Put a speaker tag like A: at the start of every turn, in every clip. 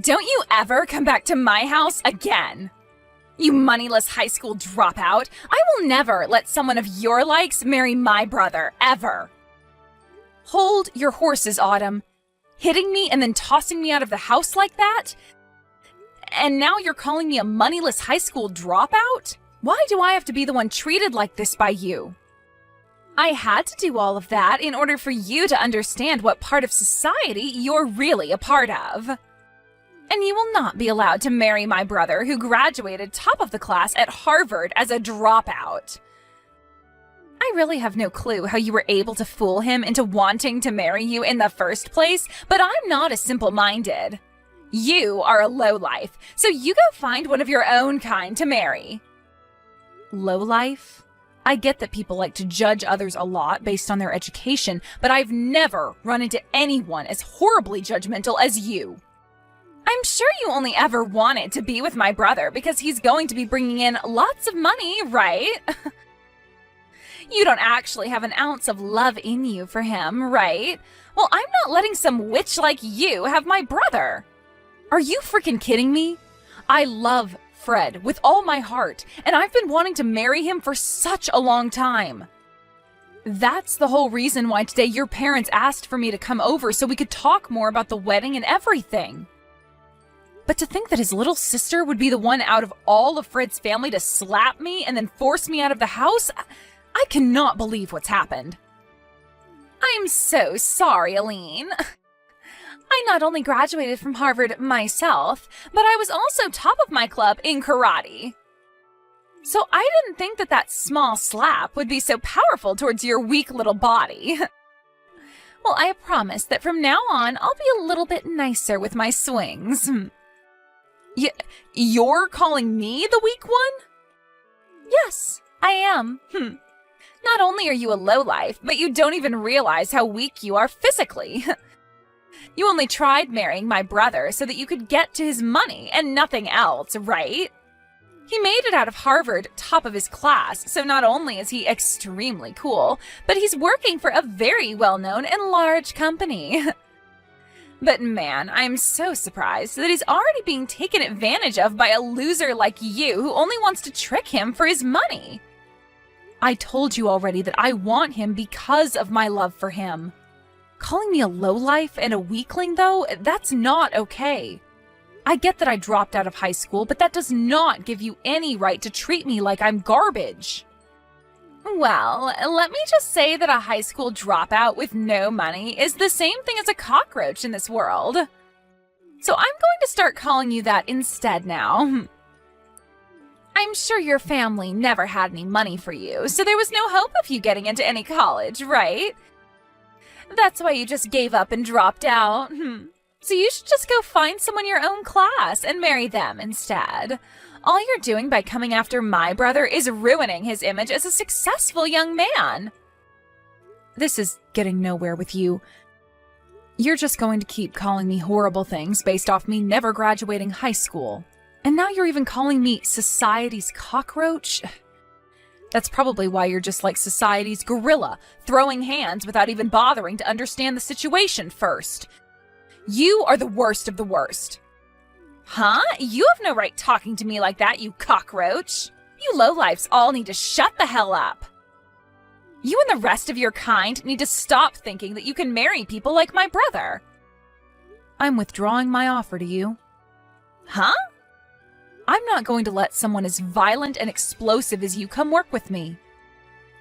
A: Don't you ever come back to my house again. You moneyless high school dropout. I will never let someone of your likes marry my brother, ever. Hold your horses, Autumn. Hitting me and then tossing me out of the house like that? And now you're calling me a moneyless high school dropout? Why do I have to be the one treated like this by you? I had to do all of that in order for you to understand what part of society you're really a part of. And you will not be allowed to marry my brother who graduated top of the class at Harvard as a dropout. I really have no clue how you were able to fool him into wanting to marry you in the first place, but I'm not as simple-minded. You are a lowlife, so you go find one of your own kind to marry. Lowlife? I get that people like to judge others a lot based on their education, but I've never run into anyone as horribly judgmental as you. I'm sure you only ever wanted to be with my brother because he's going to be bringing in lots of money, right? You don't actually have an ounce of love in you for him, right? Well, I'm not letting some witch like you have my brother. Are you freaking kidding me? I love Fred with all my heart, and I've been wanting to marry him for such a long time. That's the whole reason why today your parents asked for me to come over so we could talk more about the wedding and everything. But to think that his little sister would be the one out of all of Fred's family to slap me and then force me out of the house, I cannot believe what's happened. I'm so sorry, Aline. I not only graduated from Harvard myself, but I was also top of my club in karate. So I didn't think that that small slap would be so powerful towards your weak little body. Well, I promise that from now on, I'll be a little bit nicer with my swings. You're calling me the weak one? Yes, I am. Not only are you a lowlife, but you don't even realize how weak you are physically. You only tried marrying my brother so that you could get to his money and nothing else, right? He made it out of Harvard top of his class, so not only is he extremely cool, but he's working for a very well-known and large company. But man, I'm so surprised that he's already being taken advantage of by a loser like you who only wants to trick him for his money. I told you already that I want him because of my love for him. Calling me a lowlife and a weakling, though, that's not okay. I get that I dropped out of high school, but that does not give you any right to treat me like I'm garbage. Well, let me just say that a high school dropout with no money is the same thing as a cockroach in this world. So I'm going to start calling you that instead now. I'm sure your family never had any money for you, so there was no hope of you getting into any college, right? That's why you just gave up and dropped out. So you should just go find someone your own class and marry them instead. All you're doing by coming after my brother is ruining his image as a successful young man. This is getting nowhere with you. You're just going to keep calling me horrible things based off me never graduating high school. And now you're even calling me society's cockroach? That's probably why you're just like society's gorilla, throwing hands without even bothering to understand the situation first. You are the worst of the worst. Huh? You have no right talking to me like that, you cockroach. You lowlifes all need to shut the hell up. You and the rest of your kind need to stop thinking that you can marry people like my brother. I'm withdrawing my offer to you. Huh? I'm not going to let someone as violent and explosive as you come work with me.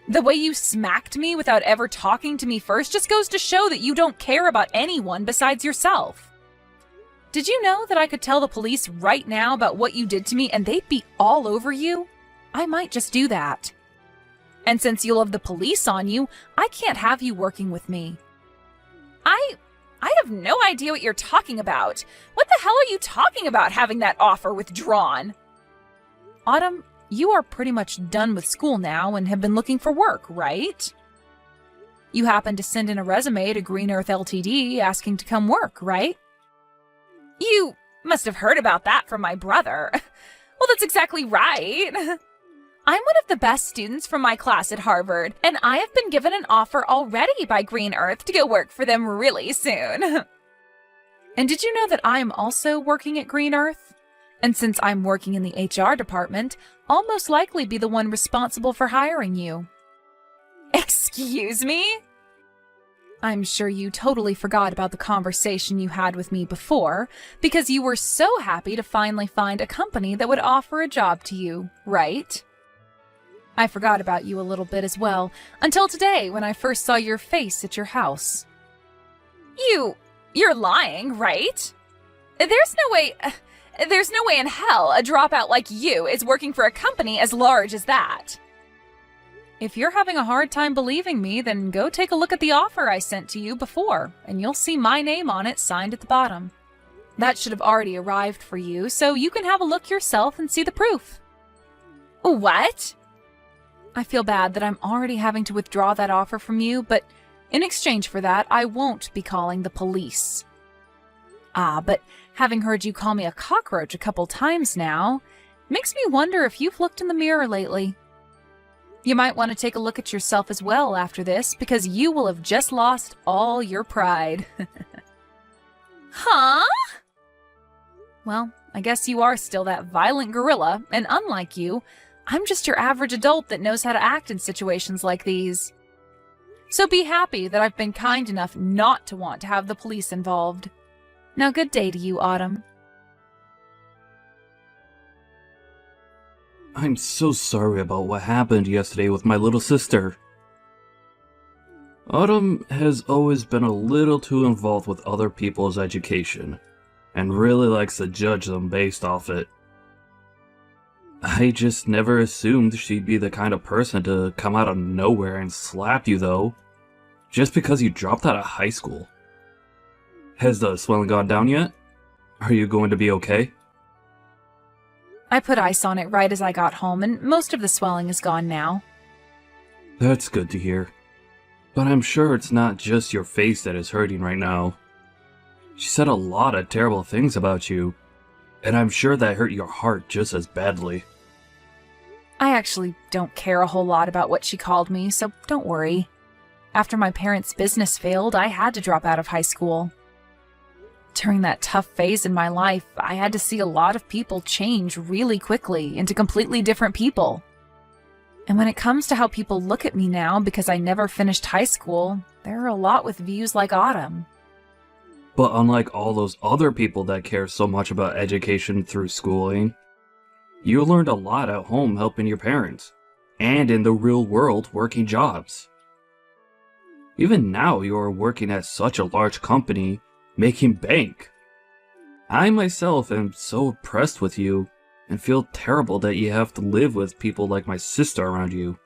A: The way you smacked me without ever talking to me first just goes to show that you don't care about anyone besides yourself. Did you know that I could tell the police right now about what you did to me and they'd be all over you? I might just do that. And since you'll have the police on you, I can't have you working with me. I have no idea what you're talking about. What the hell are you talking about having that offer withdrawn? Autumn, you are pretty much done with school now and have been looking for work, right? You happened to send in a resume to Green Earth Ltd asking to come work, right? You must have heard about that from my brother. Well, that's exactly right. I'm one of the best students from my class at Harvard, and I have been given an offer already by Green Earth to go work for them really soon. And did you know that I am also working at Green Earth? And since I'm working in the HR department, I'll most likely be the one responsible for hiring you. Excuse me? I'm sure you totally forgot about the conversation you had with me before, because you were so happy to finally find a company that would offer a job to you, right? I forgot about you a little bit as well, until today when I first saw your face at your house. You're lying, right? There's no way in hell a dropout like you is working for a company as large as that. If you're having a hard time believing me, then go take a look at the offer I sent to you before, and you'll see my name on it signed at the bottom. That should have already arrived for you, so you can have a look yourself and see the proof. What? I feel bad that I'm already having to withdraw that offer from you, but in exchange for that, I won't be calling the police. But having heard you call me a cockroach a couple times now, makes me wonder if you've looked in the mirror lately. You might want to take a look at yourself as well after this, because you will have just lost all your pride. Huh? Well, I guess you are still that violent gorilla, and unlike you, I'm just your average adult that knows how to act in situations like these. So be happy that I've been kind enough not to want to have the police involved. Now, good day to you, Autumn.
B: I'm so sorry about what happened yesterday with my little sister. Autumn has always been a little too involved with other people's education, and really likes to judge them based off it. I just never assumed she'd be the kind of person to come out of nowhere and slap you, though, just because you dropped out of high school. Has the swelling gone down yet? Are you going to be okay?
A: I put ice on it right as I got home, and most of the swelling is gone now.
B: That's good to hear. But I'm sure it's not just your face that is hurting right now. She said a lot of terrible things about you, and I'm sure that hurt your heart just as badly.
A: I actually don't care a whole lot about what she called me, so don't worry. After my parents' business failed, I had to drop out of high school. During that tough phase in my life, I had to see a lot of people change really quickly into completely different people. And when it comes to how people look at me now because I never finished high school, there are a lot with views like Autumn.
B: But unlike all those other people that care so much about education through schooling, you learned a lot at home helping your parents, and in the real world working jobs. Even now you are working at such a large company, making bank. I myself am so impressed with you, and feel terrible that you have to live with people like my sister around you.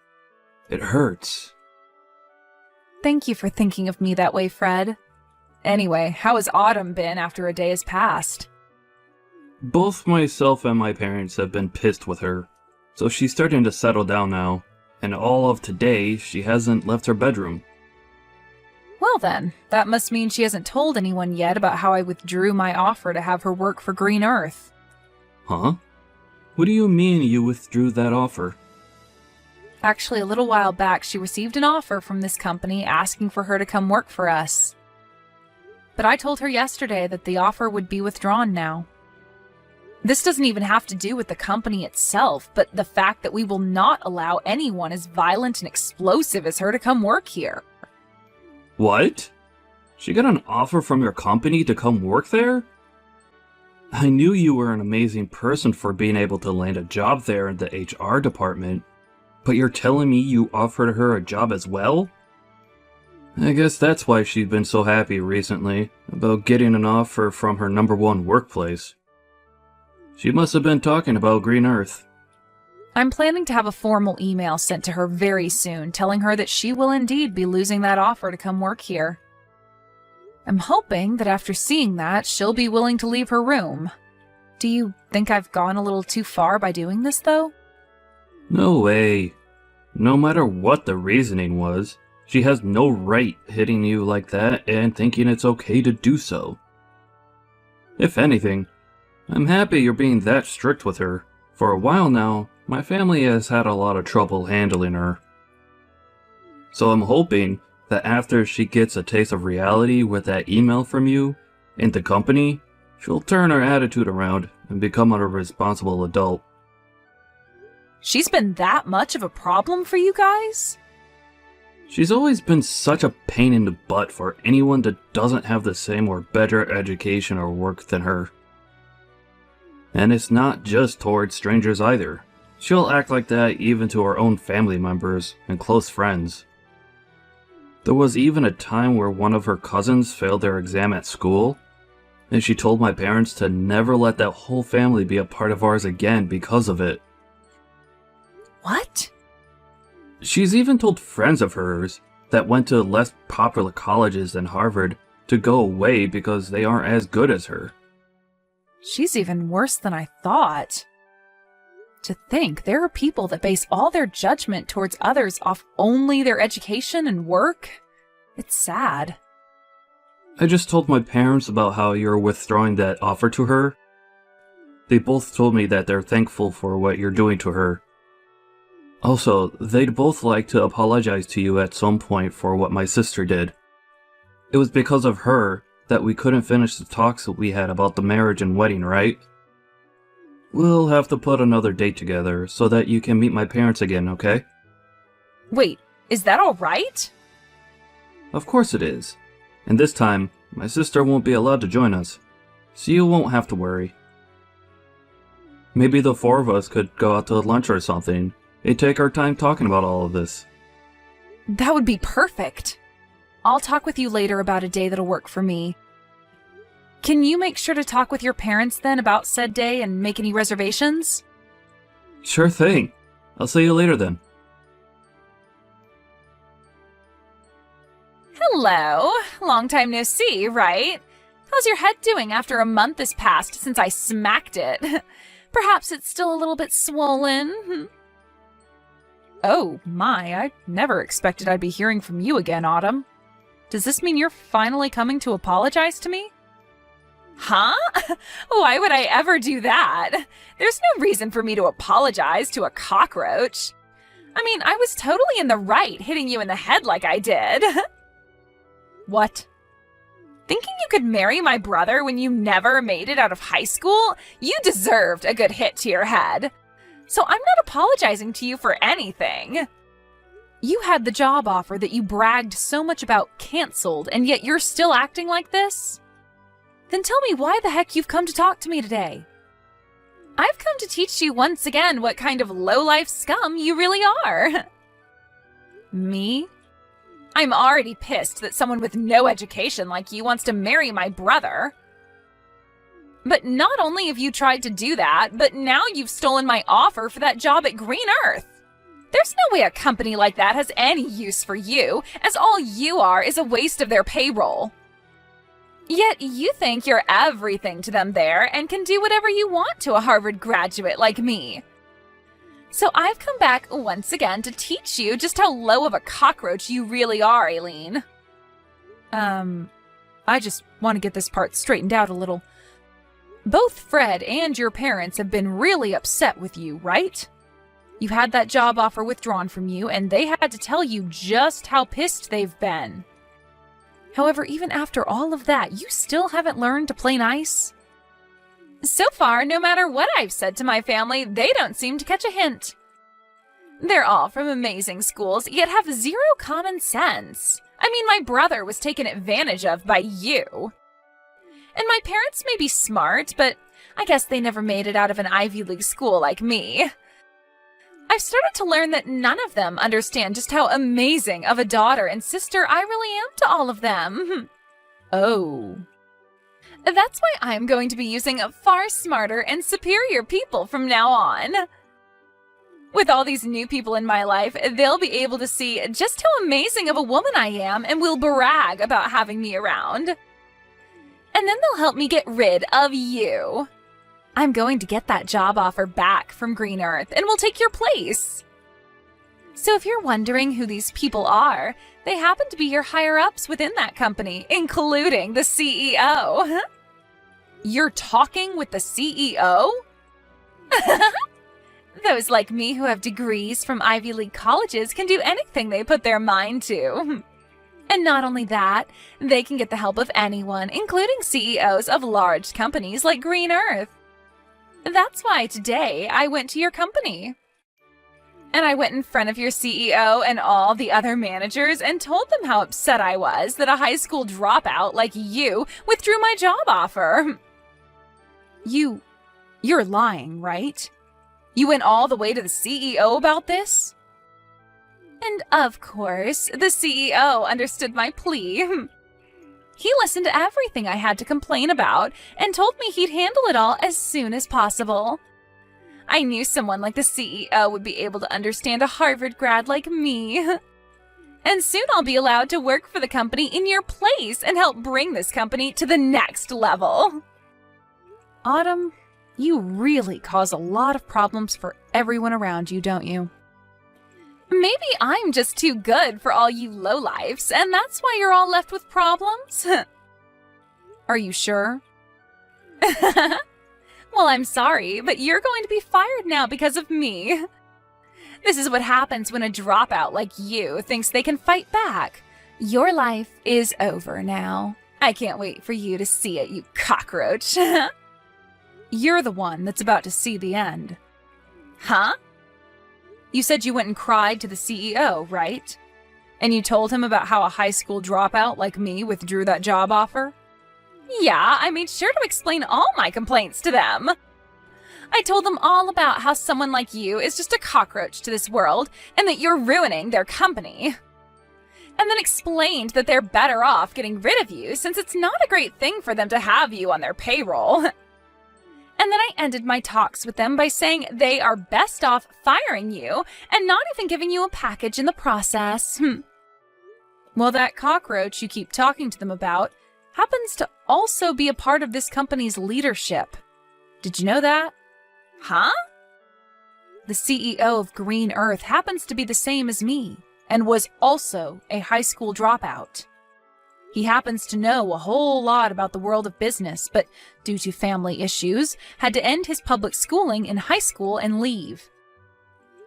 B: It hurts.
A: Thank you for thinking of me that way, Fred. Anyway, how has Autumn been after a day has passed?
B: Both myself and my parents have been pissed with her, so she's starting to settle down now, and all of today she hasn't left her bedroom.
A: Well then, that must mean she hasn't told anyone yet about how I withdrew my offer to have her work for Green Earth.
B: Huh? What do you mean you withdrew that offer?
A: Actually, a little while back she received an offer from this company asking for her to come work for us. But I told her yesterday that the offer would be withdrawn now. This doesn't even have to do with the company itself, but the fact that we will not allow anyone as violent and explosive as her to come work here.
B: What? She got an offer from your company to come work there? I knew you were an amazing person for being able to land a job there in the HR department, but you're telling me you offered her a job as well? I guess that's why she's been so happy recently about getting an offer from her #1 workplace. She must have been talking about Green Earth.
A: I'm planning to have a formal email sent to her very soon telling her that she will indeed be losing that offer to come work here. I'm hoping that after seeing that, she'll be willing to leave her room. Do you think I've gone a little too far by doing this, though?
B: No way. No matter what the reasoning was, she has no right hitting you like that and thinking it's okay to do so. If anything, I'm happy you're being that strict with her. For a while now, my family has had a lot of trouble handling her. So I'm hoping that after she gets a taste of reality with that email from you, In the company, she'll turn her attitude around and become a responsible adult.
A: She's been that much of a problem for you guys?
B: She's always been such a pain in the butt for anyone that doesn't have the same or better education or work than her. And it's not just towards strangers either. She'll act like that even to her own family members and close friends. There was even a time where one of her cousins failed their exam at school, and she told my parents to never let that whole family be a part of ours again because of it.
A: What?
B: She's even told friends of hers that went to less popular colleges than Harvard to go away because they aren't as good as her.
A: She's even worse than I thought. To think there are people that base all their judgment towards others off only their education and work. It's sad.
B: I just told my parents about how you're withdrawing that offer to her. They both told me that they're thankful for what you're doing to her. Also, they'd both like to apologize to you at some point for what my sister did. It was because of her that we couldn't finish the talks that we had about the marriage and wedding, right? We'll have to put another date together so that you can meet my parents again, okay?
A: Wait, is that all right?
B: Of course it is. And this time, my sister won't be allowed to join us, so you won't have to worry. Maybe the four of us could go out to lunch or something and take our time talking about all of this.
A: That would be perfect. I'll talk with you later about a day that'll work for me. Can you make sure to talk with your parents then about said day and make any reservations?
B: Sure thing. I'll see you later then.
A: Hello. Long time no see, right? How's your head doing after a month has passed since I smacked it? Perhaps it's still a little bit swollen. Oh my, I never expected I'd be hearing from you again, Autumn. Does this mean you're finally coming to apologize to me? Huh? Why would I ever do that? There's no reason for me to apologize to a cockroach. I mean, I was totally in the right hitting you in the head like I did. What? Thinking you could marry my brother when you never made it out of high school? You deserved a good hit to your head. So I'm not apologizing to you for anything. You had the job offer that you bragged so much about canceled, and yet you're still acting like this? Then tell me why the heck you've come to talk to me today. I've come to teach you once again what kind of low-life scum you really are. Me? I'm already pissed that someone with no education like you wants to marry my brother. But not only have you tried to do that, but now you've stolen my offer for that job at Green Earth. There's no way a company like that has any use for you, as all you are is a waste of their payroll. Yet you think you're everything to them there and can do whatever you want to a Harvard graduate like me. So I've come back once again to teach you just how low of a cockroach you really are, Aileen. I just want to get this part straightened out a little. Both Fred and your parents have been really upset with you, right? You had that job offer withdrawn from you, and they had to tell you just how pissed they've been. However, even after all of that, you still haven't learned to play nice? So far, no matter what I've said to my family, they don't seem to catch a hint. They're all from amazing schools, yet have zero common sense. I mean, my brother was taken advantage of by you. And my parents may be smart, but I guess they never made it out of an Ivy League school like me. I've started to learn that none of them understand just how amazing of a daughter and sister I really am to all of them. Oh. That's why I'm going to be using far smarter and superior people from now on. With all these new people in my life, they'll be able to see just how amazing of a woman I am and will brag about having me around. And then they'll help me get rid of you. I'm going to get that job offer back from Green Earth and will take your place. So if you're wondering who these people are, they happen to be your higher-ups within that company, including the CEO. You're talking with the CEO? Those like me who have degrees from Ivy League colleges can do anything they put their mind to. And not only that, they can get the help of anyone, including CEOs of large companies like Green Earth. That's why today I went to your company. And I went in front of your CEO and all the other managers and told them how upset I was that a high school dropout like you withdrew my job offer. You're lying, right? You went all the way to the CEO about this? And of course, the CEO understood my plea. He listened to everything I had to complain about and told me he'd handle it all as soon as possible. I knew someone like the CEO would be able to understand a Harvard grad like me. And soon I'll be allowed to work for the company in your place and help bring this company to the next level. Autumn, you really cause a lot of problems for everyone around you, don't you? Maybe I'm just too good for all you lowlifes, and that's why you're all left with problems? Are you sure? Well, I'm sorry, but you're going to be fired now because of me. This is what happens when a dropout like you thinks they can fight back. Your life is over now. I can't wait for you to see it, you cockroach. You're the one that's about to see the end. Huh? You said you went and cried to the CEO, right? And you told him about how a high school dropout like me withdrew that job offer? Yeah, I made sure to explain all my complaints to them. I told them all about how someone like you is just a cockroach to this world and that you're ruining their company. And then explained that they're better off getting rid of you since it's not a great thing for them to have you on their payroll. And then I ended my talks with them by saying they are best off firing you and not even giving you a package in the process. Well, that cockroach you keep talking to them about happens to also be a part of this company's leadership. Did you know that? Huh? The CEO of Green Earth happens to be the same as me and was also a high school dropout. He happens to know a whole lot about the world of business, but due to family issues, had to end his public schooling in high school and leave.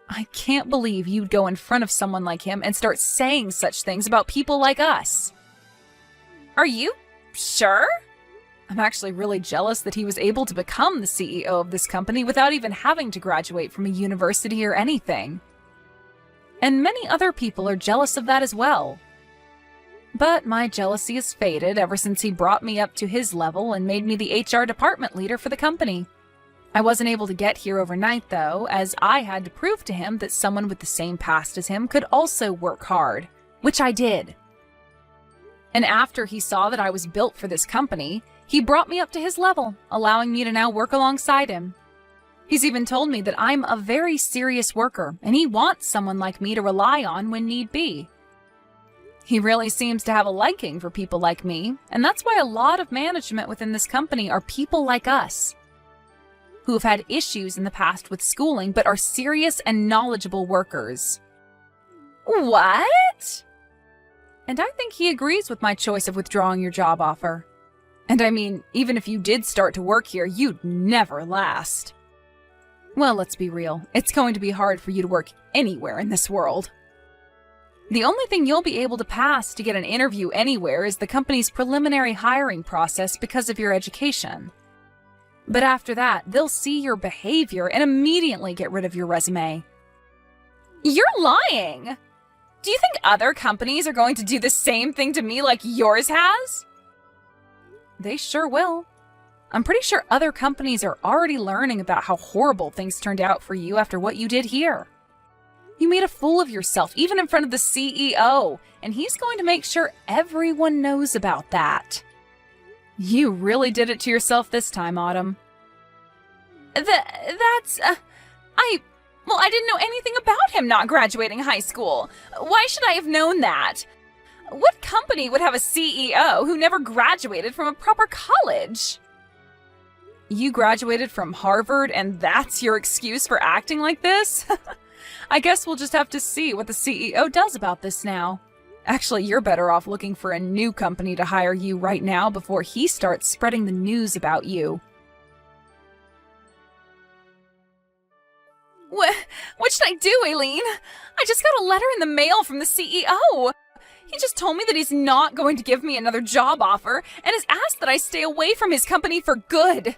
A: I can't believe you'd go in front of someone like him and start saying such things about people like us. Are you sure? I'm actually really jealous that he was able to become the CEO of this company without even having to graduate from a university or anything. And many other people are jealous of that as well. But my jealousy has faded ever since he brought me up to his level and made me the HR department leader for the company. I wasn't able to get here overnight, though, as I had to prove to him that someone with the same past as him could also work hard, which I did. And after he saw that I was built for this company, he brought me up to his level, allowing me to now work alongside him. He's even told me that I'm a very serious worker, and he wants someone like me to rely on when need be. He really seems to have a liking for people like me, and that's why a lot of management within this company are people like us, who have had issues in the past with schooling but are serious and knowledgeable workers. What? And I think he agrees with my choice of withdrawing your job offer. And I mean, even if you did start to work here, you'd never last. Well, let's be real. It's going to be hard for you to work anywhere in this world. The only thing you'll be able to pass to get an interview anywhere is the company's preliminary hiring process because of your education. But after that, they'll see your behavior and immediately get rid of your resume. You're lying! Do you think other companies are going to do the same thing to me like yours has? They sure will. I'm pretty sure other companies are already learning about how horrible things turned out for you after what you did here. You made a fool of yourself, even in front of the CEO, and he's going to make sure everyone knows about that. You really did it to yourself this time, Autumn. I didn't know anything about him not graduating high school. Why should I have known that? What company would have a CEO who never graduated from a proper college? You graduated from Harvard, and that's your excuse for acting like this? I guess we'll just have to see what the CEO does about this now. Actually, you're better off looking for a new company to hire you right now before he starts spreading the news about you. What should I do, Aileen? I just got a letter in the mail from the CEO. He just told me that he's not going to give me another job offer and has asked that I stay away from his company for good.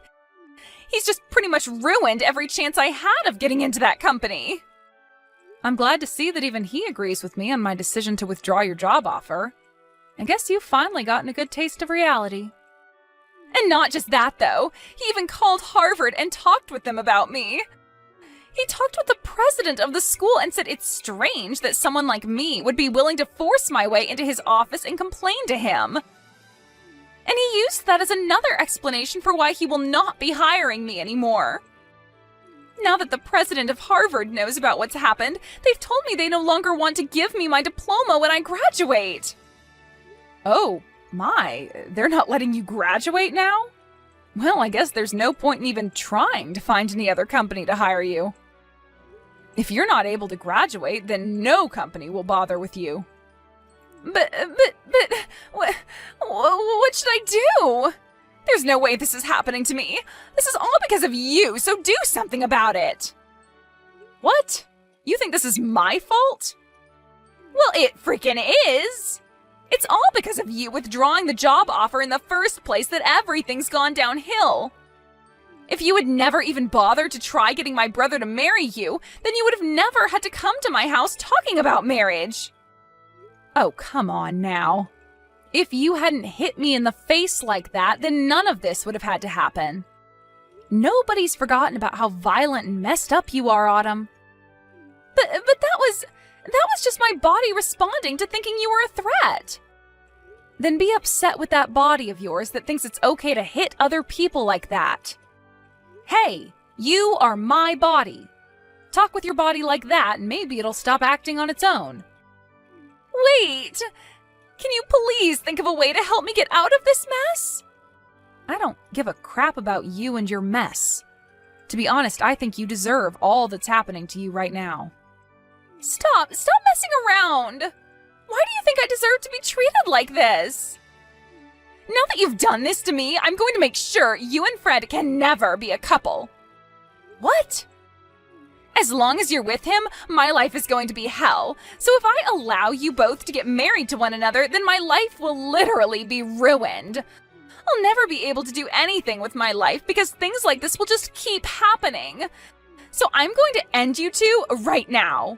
A: He's just pretty much ruined every chance I had of getting into that company. I'm glad to see that even he agrees with me on my decision to withdraw your job offer. I guess you've finally gotten a good taste of reality. And not just that, though. He even called Harvard and talked with them about me. He talked with the president of the school and said it's strange that someone like me would be willing to force my way into his office and complain to him. And he used that as another explanation for why he will not be hiring me anymore. Now that the president of Harvard knows about what's happened, they've told me they no longer want to give me my diploma when I graduate. Oh, my, they're not letting you graduate now? Well, I guess there's no point in even trying to find any other company to hire you. If you're not able to graduate, then no company will bother with you. But, what should I do? There's no way this is happening to me. This is all because of you, so do something about it. What? You think this is my fault? Well, it freaking is. It's all because of you withdrawing the job offer in the first place that everything's gone downhill. If you had never even bothered to try getting my brother to marry you, then you would have never had to come to my house talking about marriage. Oh, come on now. If you hadn't hit me in the face like that, then none of this would have had to happen. Nobody's forgotten about how violent and messed up you are, Autumn. But that was just my body responding to thinking you were a threat. Then be upset with that body of yours that thinks it's okay to hit other people like that. Hey, you are my body. Talk with your body like that and maybe it'll stop acting on its own. Wait! Can you please think of a way to help me get out of this mess? I don't give a crap about you and your mess. To be honest, I think you deserve all that's happening to you right now. Stop messing around! Why do you think I deserve to be treated like this? Now that you've done this to me, I'm going to make sure you and Fred can never be a couple. What? As long as you're with him, my life is going to be hell. So if I allow you both to get married to one another, then my life will literally be ruined. I'll never be able to do anything with my life because things like this will just keep happening. So I'm going to end you two right now.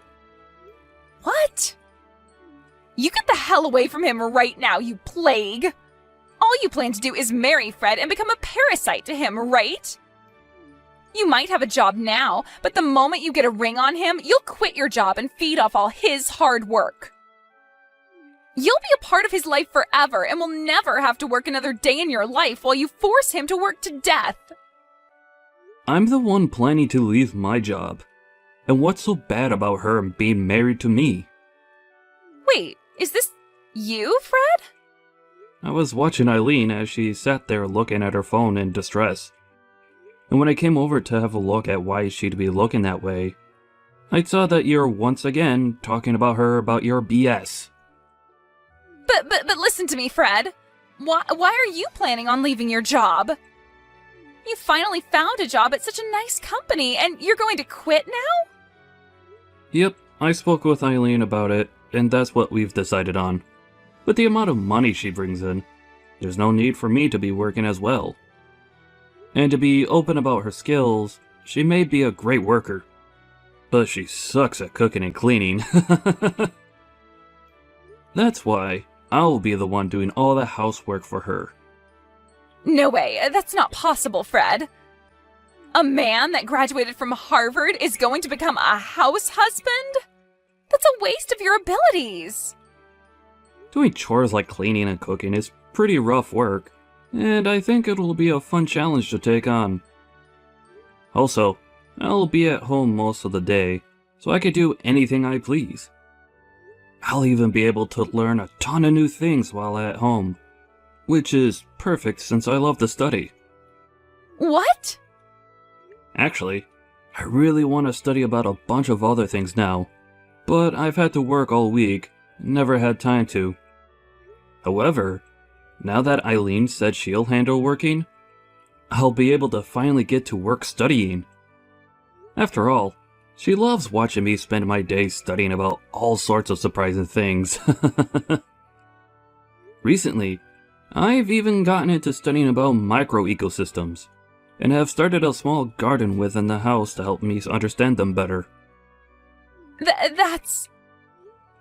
A: What? You get the hell away from him right now, you plague! All you plan to do is marry Fred and become a parasite to him, right? You might have a job now, but the moment you get a ring on him, you'll quit your job and feed off all his hard work. You'll be a part of his life forever and will never have to work another day in your life while you force him to work to death.
B: I'm the one planning to leave my job. And what's so bad about her being married to me?
A: Wait, is this you, Fred?
B: I was watching Eileen as she sat there looking at her phone in distress. And when I came over to have a look at why she'd be looking that way, I saw that you're once again talking about her about your BS.
A: But listen to me, Fred. Why are you planning on leaving your job? You finally found a job at such a nice company, and you're going to quit now?
B: Yep, I spoke with Eileen about it, and that's what we've decided on. With the amount of money she brings in, there's no need for me to be working as well. And to be open about her skills, she may be a great worker, but she sucks at cooking and cleaning. That's why I'll be the one doing all the housework for her.
A: No way, that's not possible, Fred. A man that graduated from Harvard is going to become a house husband? That's a waste of your abilities.
B: Doing chores like cleaning and cooking is pretty rough work, and I think it'll be a fun challenge to take on. Also, I'll be at home most of the day, so I can do anything I please. I'll even be able to learn a ton of new things while at home, which is perfect since I love to study.
A: What?
B: Actually, I really want to study about a bunch of other things now, but I've had to work all week, never had time to. However, now that Eileen said she'll handle working, I'll be able to finally get to work studying. After all, she loves watching me spend my days studying about all sorts of surprising things. Recently, I've even gotten into studying about microecosystems, and have started a small garden within the house to help me understand them better.
A: That's...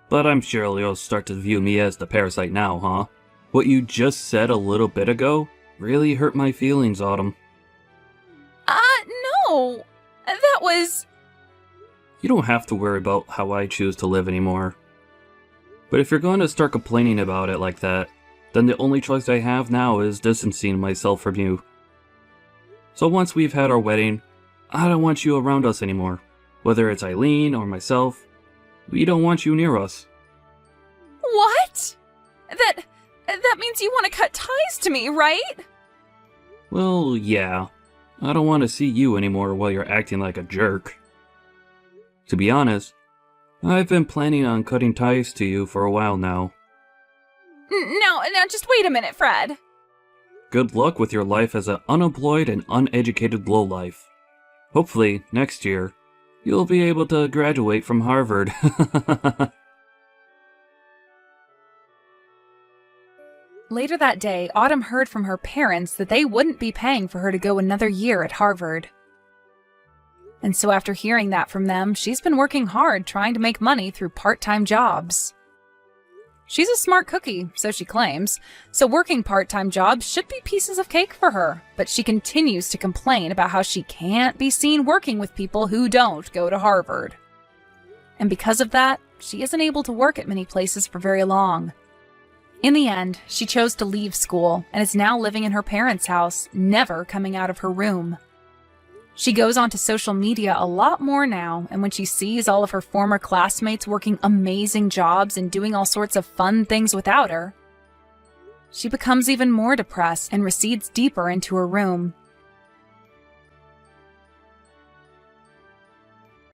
B: But I'm sure you'll start to view me as the parasite now, huh? What you just said a little bit ago really hurt my feelings, Autumn.
A: No. That was...
B: You don't have to worry about how I choose to live anymore. But if you're going to start complaining about it like that, then the only choice I have now is distancing myself from you. So once we've had our wedding, I don't want you around us anymore. Whether it's Eileen or myself, we don't want you near us.
A: What? That means you want to cut ties to me, right?
B: Well, yeah. I don't want to see you anymore while you're acting like a jerk. To be honest, I've been planning on cutting ties to you for a while now.
A: Now, just wait a minute, Fred.
B: Good luck with your life as an unemployed and uneducated lowlife. Hopefully, next year, you'll be able to graduate from Harvard.
A: Later that day, Autumn heard from her parents that they wouldn't be paying for her to go another year at Harvard. And so after hearing that from them, she's been working hard trying to make money through part-time jobs. She's a smart cookie, so she claims, so working part-time jobs should be pieces of cake for her, but she continues to complain about how she can't be seen working with people who don't go to Harvard. And because of that, she isn't able to work at many places for very long. In the end, she chose to leave school and is now living in her parents' house, never coming out of her room. She goes onto social media a lot more now, and when she sees all of her former classmates working amazing jobs and doing all sorts of fun things without her, she becomes even more depressed and recedes deeper into her room,